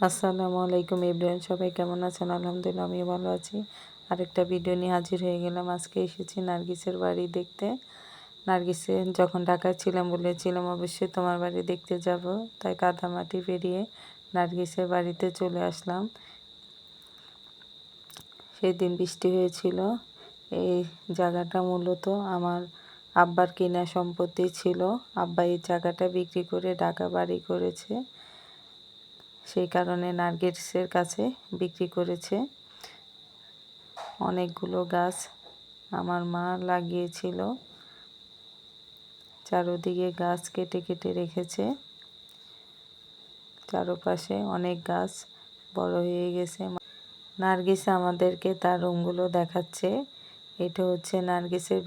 আসসালামু আলাইকুম এভরিওয়ান, সবাই কেমন আছেন? আলহামদুলিল্লাহ আমি ভালো আছি। আরেকটা ভিডিও নিয়ে হাজির হয়ে গেলাম। আজকে এসেছি নার্গিসের বাড়ি দেখতে। নার্গিসে যখন ঢাকায় ছিলাম বলেছিলাম অবশ্যই তোমার বাড়ি দেখতে যাব, তাই কাদামাটি পেরিয়ে নার্গিসের বাড়িতে চলে আসলাম। সেদিন বৃষ্টি হয়েছিল। এই জায়গাটা মূলত আমার আব্বার কিনা সম্পত্তি ছিল। আব্বা এই জায়গাটা বিক্রি করে ঢাকা বাড়ি করেছে, সেই কারণে নার্গিসের কাছে বিক্রি করেছে। অনেকগুলো গাছ আমার মা লাগিয়েছিল, চারদিকে গাছ কেটে কেটে রেখেছে। চারপাশে অনেক গাছ বড় হয়ে গেছে। নার্গিস আমাদেরকে তার রুমগুলো দেখাচ্ছে। এটা হচ্ছে নার্গিসের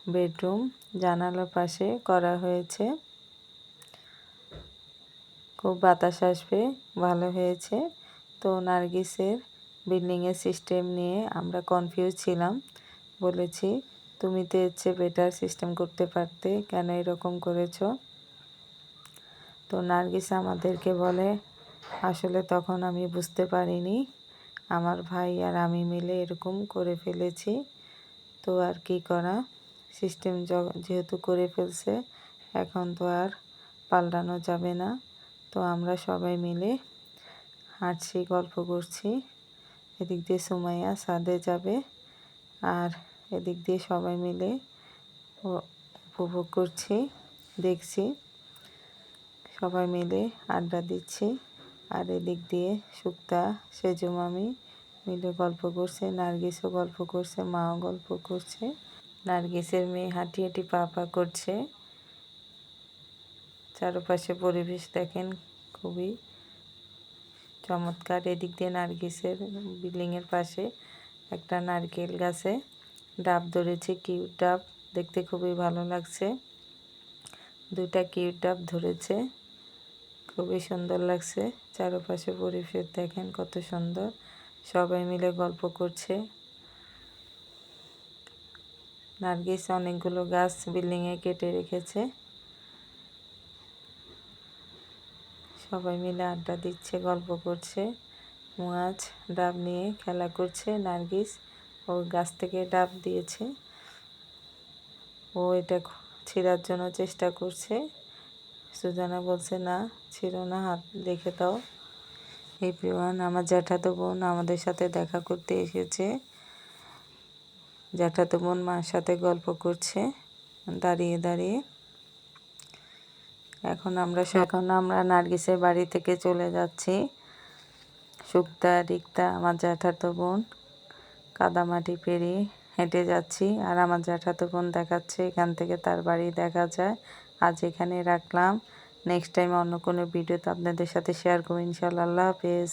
বেডরুম জানালার পাশে করা হয়েছে। খুব বাতাস আসবে, ভালো হয়েছে। তো নার্গিসের বিল্ডিংয়ের সিস্টেম নিয়ে আমরা কনফিউজ ছিলাম। বলেছি তুমি তো এর চেয়ে বেটার সিস্টেম করতে পারতে, কেন এরকম করেছো? তো নার্গিস আমাদেরকে বলে আসলে তখন আমি বুঝতে পারিনি, আমার ভাই আর আমি মিলে এরকম করে ফেলেছি। তো আর কি করা, সিস্টেম যেহেতু করে ফেলছে এখন তো আর পাল্টানো যাবে না। তো আমরা সবাই মিলে হাঁটছি, গল্প করছি। এদিক দিয়ে সুমাইয়া ছাদে যাবে, আর এদিক দিয়ে সবাই মিলে উপভোগ করছি, দেখছি, সবাই মিলে আড্ডা দিচ্ছি। আর এদিক দিয়ে সুক্তা, সেজু মামি মিলে গল্প করছে, নার্গিসও গল্প করছে, মাও গল্প করছে। নার্গিসের মেয়ে হাঁটি হাঁটি পা পা করছে। চারপাশে পরিবেশ দেখেন, খুবই চমৎকার। এদিক দিয়ে নার্গিসের বিল্ডিংয়ের পাশে একটা নারকেল গাছে ডাব ধরেছে, কিউট ডাব, দেখতে খুবই ভালো লাগছে। দুইটা কিউট ডাব ধরেছে, খুবই সুন্দর লাগছে। চারপাশে পরিবেশ দেখেন কত সুন্দর, সবাই মিলে গল্প করছে। নার্গিস অনেকগুলো গাছ বিল্ডিংয়ে কেটে রেখেছে, সবাই মিলে আড্ডা দিচ্ছে, গল্প করছে। মুয়াজ ডাব নিয়ে খেলা করছে, নার্গিস ও গাছ থেকে ডাব দিয়েছে, ও এটা ছিঁড়ার জন্য চেষ্টা করছে। সুজানা বলছে না, ছিঁড়ো না, হাত রেখে দাও। এভরিওয়ান, আমার জ্যাঠাতো বোন আমাদের সাথে দেখা করতে এসেছে। জ্যাঠাতো বোন মার সাথে গল্প করছে দাঁড়িয়ে দাঁড়িয়ে। এখন আমরা নার্গিসের বাড়ি থেকে চলে যাচ্ছি। সুক্তা, রিক্তা, আমার জ্যাঠাতো বোন কাদামাটি পেরিয়ে হেঁটে যাচ্ছি। আর আমার জ্যাঠাতো বোন দেখাচ্ছে এখান থেকে তার বাড়ি দেখা যায়। আজ এখানে রাখলাম, নেক্সট টাইম অন্য কোনো ভিডিওতে আপনাদের সাথে শেয়ার করব ইনশাআল্লাহ। আল্লাহ হাফেজ।